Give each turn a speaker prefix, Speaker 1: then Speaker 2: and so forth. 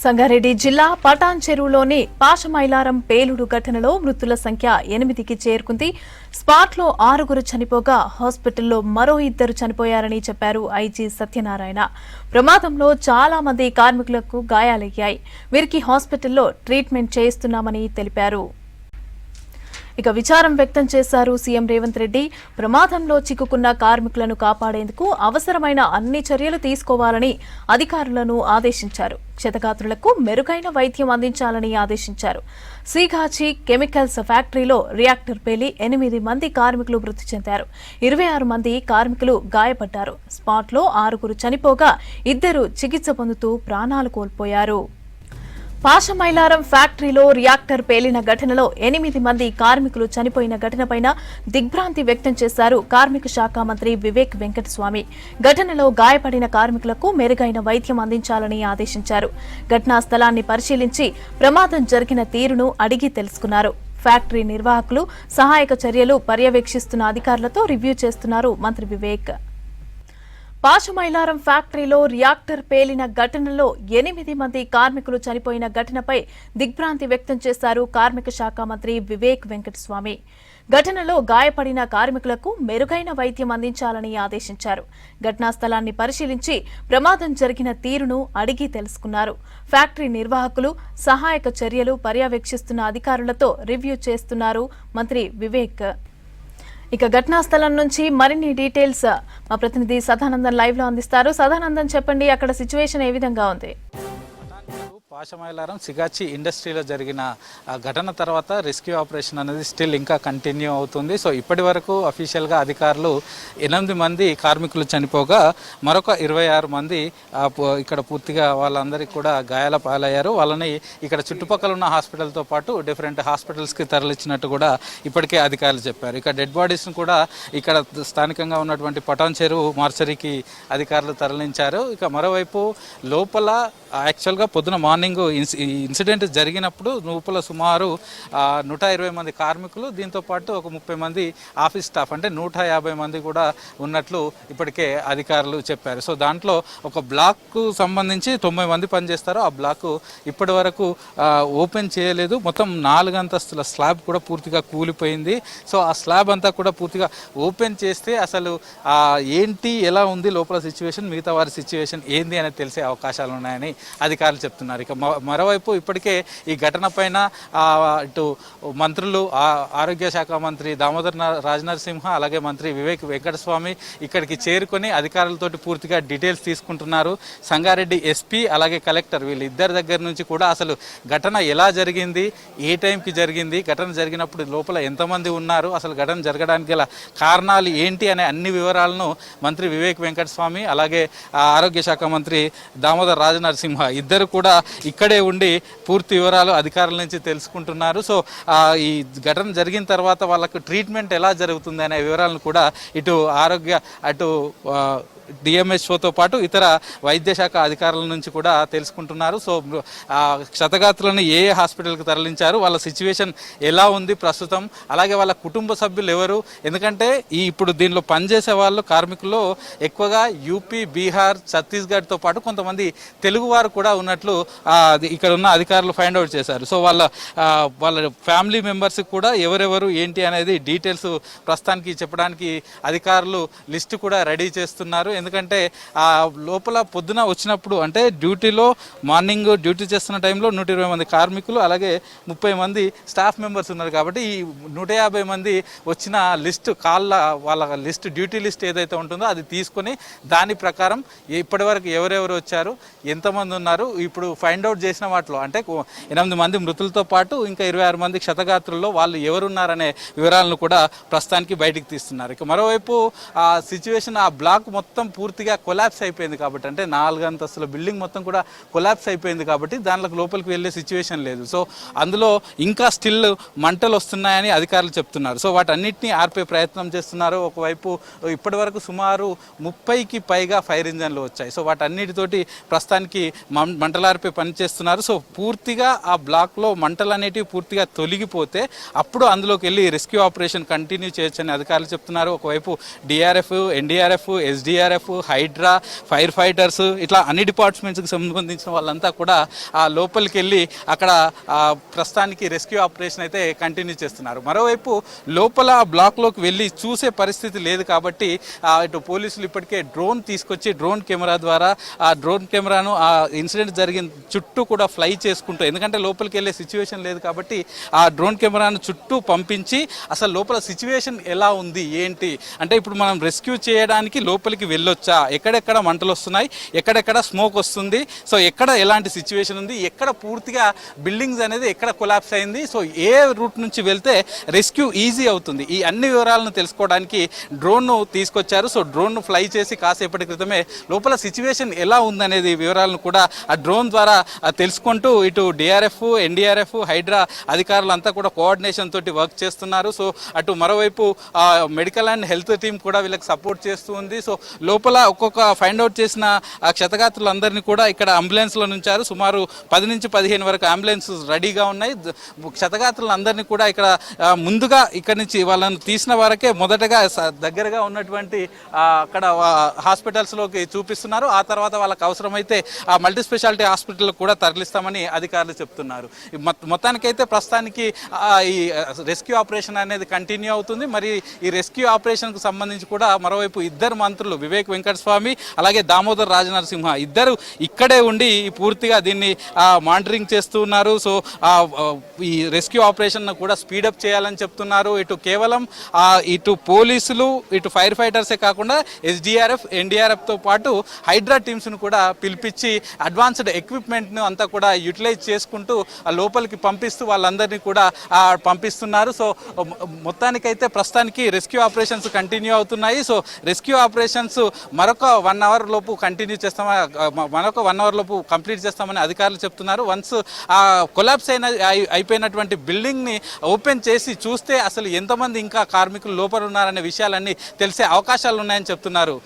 Speaker 1: సంగారెడ్డి జిల్లా పటాన్ చెరువులోని పాశమైలారం పేలుడు ఘటనలో మృతుల సంఖ్య 8కి చేరుకుంది. స్పాట్లో 6 చనిపోగా హాస్పిటల్లో మరో 2 చనిపోయారని చెప్పారు ఐజీ సత్యనారాయణ. ప్రమాదంలో చాలా మంది కార్మికులకు గాయాలయ్యాయి. వీరికి హాస్పిటల్లో ట్రీట్మెంట్ చేయిస్తున్నామని తెలిపారు. ఇక విచారం వ్యక్తం చేశారు సీఎం రేవంత్ రెడ్డి. ప్రమాదంలో చిక్కుకున్న కార్మికులను కాపాడేందుకు అవసరమైన అన్ని చర్యలు తీసుకోవాలని అధికారులను ఆదేశించారు. క్షతగాత్రులకు మెరుగైన వైద్యం అందించాలని ఆదేశించారు. శ్రీగాచి కెమికల్స్ ఫ్యాక్టరీలో రియాక్టర్ పేలి 8 మంది కార్మికులు మృతి చెందారు. 26 మంది కార్మికులు గాయపడ్డారు. స్పాట్లో 6 చనిపోగా 2 చికిత్స పొందుతూ ప్రాణాలు కోల్పోయారు. పాశమైలారం ఫ్యాక్టరీలో రియాక్టర్ పేలిన ఘటనలో 8 మంది కార్మికులు చనిపోయిన ఘటనపై దిగ్భ్రాంతి వ్యక్తం చేశారు కార్మిక శాఖ మంత్రి వివేక్ వెంకటస్వామి. ఘటనలో గాయపడిన కార్మికులకు మెరుగైన వైద్యం అందించాలని ఆదేశించారు. ఘటనా స్థలాన్ని పరిశీలించి ప్రమాదం జరిగిన తీరును అడిగి తెలుసుకున్నారు. ఫ్యాక్టరీ నిర్వాహకులు సహాయక చర్యలు పర్యవేక్షిస్తున్న అధికారులతో రివ్యూ చేస్తున్నారు మంత్రి వివేక్. పాశమైలారం ఫ్యాక్టరీలో రియాక్టర్ పేలిన ఘటనలో 8 మంది కార్మికులు చనిపోయిన ఘటనపై దిగ్భ్రాంతి వ్యక్తం చేశారు కార్మిక శాఖ మంత్రి వివేక్ వెంకటస్వామి. ఘటనలో గాయపడిన కార్మికులకు మెరుగైన వైద్యం అందించాలని ఆదేశించారు. ఘటనా స్థలాన్ని పరిశీలించి ప్రమాదం జరిగిన తీరును అడిగి తెలుసుకున్నారు. ఫ్యాక్టరీ నిర్వాహకులు సహాయక చర్యలు పర్యవేక్షిస్తున్న అధికారులతో రివ్యూ చేస్తున్నారు మంత్రి వివేక్. ఇక ఘటనా స్థలం నుంచి మరిన్ని డీటెయిల్స్ మా ప్రతినిధి సదానందన్ లైవ్ లో అందిస్తారు. సదానందన్, చెప్పండి, అక్కడ సిచ్యువేషన్ ఏ విధంగా ఉంది?
Speaker 2: పాశమైలారం సిగాచి ఇండస్ట్రీలో జరిగిన ఘటన తర్వాత రెస్క్యూ ఆపరేషన్ అనేది స్టిల్ ఇంకా కంటిన్యూ అవుతుంది. సో ఇప్పటి వరకు అఫీషియల్గా అధికారులు 8 మంది కార్మికులు చనిపోగా మరొక 26 మంది ఇక్కడ పూర్తిగా వాళ్ళందరికీ కూడా గాయాల పాలయ్యారు. వాళ్ళని ఇక్కడ చుట్టుపక్కల ఉన్న హాస్పిటల్తో పాటు డిఫరెంట్ హాస్పిటల్స్కి తరలించినట్టు కూడా ఇప్పటికే అధికారులు చెప్పారు. ఇక డెడ్ బాడీస్ను కూడా ఇక్కడ స్థానికంగా ఉన్నటువంటి పటాన్ చెరువు మార్చరీకి అధికారులు తరలించారు. ఇక మరోవైపు లోపల యాక్చువల్గా పొద్దున మార్నింగ్ ఇన్సిడెంట్ జరిగినప్పుడు లోపల సుమారు 120 మంది కార్మికులు, దీంతో పాటు ఒక 30 మంది ఆఫీస్ స్టాఫ్, అంటే 150 మంది కూడా ఉన్నట్లు ఇప్పటికే అధికారులు చెప్పారు. సో దాంట్లో ఒక బ్లాక్కు సంబంధించి 90 మంది పనిచేస్తారు. ఆ బ్లాక్ ఇప్పటి వరకు ఓపెన్ చేయలేదు. మొత్తం 4 అంతస్తుల స్లాబ్ కూడా పూర్తిగా కూలిపోయింది. సో ఆ స్లాబ్ అంతా కూడా పూర్తిగా ఓపెన్ చేస్తే అసలు ఏంటి, ఎలా ఉంది లోపల సిచ్యువేషన్, మిగతా వారి సిచ్యువేషన్ ఏంది అనేది తెలిసే అవకాశాలు ఉన్నాయని అధికారులు చెప్తున్నారు. ఇక మరోవైపు ఇప్పటికే ఈ ఘటన పైన ఇటు మంత్రులు, ఆరోగ్య శాఖ మంత్రి దామోదర్ రాజనరసింహ, అలాగే మంత్రి వివేక్ వెంకటస్వామి ఇక్కడికి చేరుకొని అధికారులతోటి పూర్తిగా డీటెయిల్స్ తీసుకుంటున్నారు. సంగారెడ్డి ఎస్పీ అలాగే కలెక్టర్ వీళ్ళిద్దరి దగ్గర నుంచి కూడా అసలు ఘటన ఎలా జరిగింది, ఏ టైంకి జరిగింది, ఘటన జరిగినప్పుడు లోపల ఎంతమంది ఉన్నారు, అసలు ఘటన జరగడానికి గల కారణాలు ఏంటి అనే అన్ని వివరాలను మంత్రి వివేక్ వెంకటస్వామి అలాగే ఆరోగ్య శాఖ మంత్రి దామోదర్ రాజనరసింహ ఇద్దరు కూడా ఇక్కడే ఉండి పూర్తి వివరాలు అధికారుల నుంచి తెలుసుకుంటున్నారు. సో ఈ ఘటన జరిగిన తర్వాత వాళ్ళకు ట్రీట్మెంట్ ఎలా జరుగుతుంది అనే వివరాలను కూడా ఇటు డిఎంహెచ్ఓతో పాటు ఇతర వైద్య శాఖ అధికారుల నుంచి కూడా తెలుసుకుంటున్నారు. సో క్షతగాత్రులను ఏ హాస్పిటల్కి తరలించారు, వాళ్ళ సిచ్యువేషన్ ఎలా ఉంది ప్రస్తుతం, అలాగే వాళ్ళ కుటుంబ సభ్యులు ఎవరు, ఎందుకంటే ఇప్పుడు దీనిలో పనిచేసే వాళ్ళు కార్మికుల్లో ఎక్కువగా యూపీ, బీహార్, ఛత్తీస్గఢ్తో పాటు కొంతమంది తెలుగువారు కూడా ఉన్నట్లు ఇక్కడ ఉన్న అధికారులు ఫైండ్ అవుట్ చేశారు. సో వాళ్ళ ఫ్యామిలీ మెంబర్స్కి కూడా ఎవరెవరు ఏంటి అనేది డీటెయిల్స్ ప్రస్తుతానికి చెప్పడానికి అధికారులు లిస్టు కూడా రెడీ చేస్తున్నారు. ఎందుకంటే లోపల పొద్దున వచ్చినప్పుడు, అంటే మార్నింగ్ డ్యూటీ చేస్తున్న టైంలో 120 మంది కార్మికులు అలాగే 30 మంది స్టాఫ్ మెంబర్స్ ఉన్నారు. కాబట్టి ఈ 150 మంది వచ్చిన లిస్ట్ వాళ్ళ లిస్ట్, డ్యూటీ లిస్ట్ ఏదైతే ఉంటుందో అది తీసుకొని దాని ప్రకారం ఇప్పటి వరకు ఎవరెవరు వచ్చారు, ఎంతమంది ఉన్నారు, ఇప్పుడు ఫైండ్ అవుట్ చేసిన వాటిలో అంటే 8 మంది మృతులతో పాటు ఇంకా 26 మంది క్షతగాత్రుల్లో వాళ్ళు ఎవరున్నారనే వివరాలను కూడా ప్రస్తుతానికి బయటికి తీస్తున్నారు. ఇక మరోవైపు ఆ సిచ్యువేషన్, ఆ బ్లాక్ మొత్తం పూర్తిగా కొలాప్స్ అయిపోయింది కాబట్టి, అంటే 4 అంతస్తుల బిల్డింగ్ మొత్తం కూడా కొలాప్స్ అయిపోయింది కాబట్టి దాంట్లోకి లోపలికి వెళ్ళే సిచ్యువేషన్ లేదు. సో అందులో ఇంకా స్టిల్ మంటలు వస్తున్నాయని అధికారులు చెప్తున్నారు. సో వాటన్నిటిని ఆర్పే ప్రయత్నం చేస్తున్నారు. ఒకవైపు ఇప్పటి వరకు సుమారు 30కి పైగా ఫైర్ ఇంజన్లు వచ్చాయి. సో వాటన్నిటితోటి ప్రస్తుతానికి మంటలార్పే పని పనిచేస్తున్నారు. సో పూర్తిగా ఆ బ్లాక్లో మంటలు అనేటివి పూర్తిగా తొలగిపోతే అప్పుడు అందులోకి వెళ్ళి రెస్క్యూ ఆపరేషన్ కంటిన్యూ చేయొచ్చని అధికారులు చెప్తున్నారు. ఒకవైపు DRF, NDRF, SDRF, HYDRAA, fire fighters ఇట్లా అన్ని డిపార్ట్మెంట్స్కి సంబంధించిన వాళ్ళంతా కూడా ఆ లోపలికి వెళ్ళి అక్కడ ప్రస్తుతానికి రెస్క్యూ ఆపరేషన్ అయితే కంటిన్యూ చేస్తున్నారు. మరోవైపు లోపల బ్లాక్లోకి వెళ్ళి చూసే పరిస్థితి లేదు కాబట్టి ఇటు పోలీసులు ఇప్పటికే డ్రోన్ తీసుకొచ్చి డ్రోన్ కెమెరా ద్వారా ఆ డ్రోన్ కెమెరాను ఆ ఇన్సిడెంట్ జరిగిన చుట్టూ కూడా ఫ్లై చేసుకుంటూ, ఎందుకంటే లోపలికి వెళ్ళే సిచ్యువేషన్ లేదు కాబట్టి ఆ డ్రోన్ కెమెరాను చుట్టూ పంపించి అసలు లోపల సిచ్యువేషన్ ఎలా ఉంది ఏంటి అంటే ఇప్పుడు మనం రెస్క్యూ చేయడానికి లోపలికి వెళ్ళొచ్చా, ఎక్కడెక్కడ మంటలు వస్తున్నాయి, ఎక్కడెక్కడ స్మోక్ వస్తుంది, సో ఎక్కడ ఎలాంటి సిచ్యువేషన్ ఉంది, ఎక్కడ పూర్తిగా బిల్డింగ్స్ అనేది ఎక్కడ కొలాప్స్ అయింది, సో ఏ రూట్ నుంచి వెళ్తే రెస్క్యూ ఈజీ అవుతుంది, ఈ అన్ని వివరాలను తెలుసుకోవడానికి డ్రోన్ను తీసుకొచ్చారు. సో డ్రోన్ను ఫ్లై చేసి కాసేపటి క్రితమే లోపల సిచ్యువేషన్ ఎలా ఉందనేది వివరాలను కూడా ఆ డ్రోన్ ద్వారా తెలుసుకుంటూ ఇటు డిఆర్ఎఫ్, ఎన్డీఆర్ఎఫ్, హైడ్రా అధికారులంతా కూడా కోఆర్డినేషన్ తోటి వర్క్ చేస్తున్నారు. సో అటు మరోవైపు మెడికల్ అండ్ హెల్త్ టీం కూడా వీళ్ళకి సపోర్ట్ చేస్తూ ఉంది. సో లోపల ఒక్కొక్క ఫైండ్ అవుట్ చేసిన క్షతగాత్రులందరినీ కూడా ఇక్కడ అంబులెన్స్లో ఉంచారు. సుమారు 10 నుంచి 15 వరకు అంబులెన్స్ రెడీగా ఉన్నాయి. క్షతగాత్రులందరినీ కూడా ఇక్కడ ముందుగా ఇక్కడ నుంచి వాళ్ళని తీసిన వరకే మొదటగా దగ్గరగా ఉన్నటువంటి అక్కడ హాస్పిటల్స్లోకి చూపిస్తున్నారు. ఆ తర్వాత వాళ్ళకి అవసరమైతే ఆ మల్టీ స్పెషాలిటీ హాస్పిటల్ కూడా తరలిస్తామని అధికారులు చెప్తున్నారు. మొత్తానికైతే ప్రస్తుతానికి ఈ రెస్క్యూ ఆపరేషన్ అనేది కంటిన్యూ అవుతుంది. మరి ఈ రెస్క్యూ ఆపరేషన్కు సంబంధించి కూడా మరోవైపు ఇద్దరు మంత్రులు వివేక్ వెంకటస్వామి అలాగే దామోదర్ రాజనరసింహ ఇద్దరు ఇక్కడే ఉండి పూర్తిగా దీన్ని మానిటరింగ్ చేస్తూ ఉన్నారు. సో ఈ రెస్క్యూ ఆపరేషన్ కూడా స్పీడప్ చేయాలని చెప్తున్నారు. ఇటు కేవలం ఇటు పోలీసులు, ఇటు ఫైర్ ఫైటర్సే కాకుండా ఎస్డీఆర్ఎఫ్, ఎన్డీఆర్ఎఫ్తో పాటు హైడ్రా టీమ్స్ను కూడా పిలిపించి అడ్వాన్స్డ్ ఎక్విప్మెంట్ను అంతా కూడా యూటిలైజ్ చేసుకుంటూ లోపలికి పంపిస్తూ వాళ్ళందరినీ కూడా పంపిస్తున్నారు. సో మొత్తానికైతే ప్రస్తుతానికి రెస్క్యూ ఆపరేషన్స్ కంటిన్యూ అవుతున్నాయి. సో రెస్క్యూ ఆపరేషన్స్ మరొక 1 అవర్ లోపు కంటిన్యూ చేస్తామని, మరొక 1 అవర్ లోపు కంప్లీట్ చేస్తామని అధికారులు చెప్తున్నారు. వన్స్ ఆ కొలాప్స్ అయిపోయినటువంటి బిల్డింగ్ని ఓపెన్ చేసి చూస్తే అసలు ఎంతమంది ఇంకా కార్మికులు లోపల ఉన్నారనే విషయాలన్నీ తెలిసే అవకాశాలు ఉన్నాయని చెప్తున్నారు.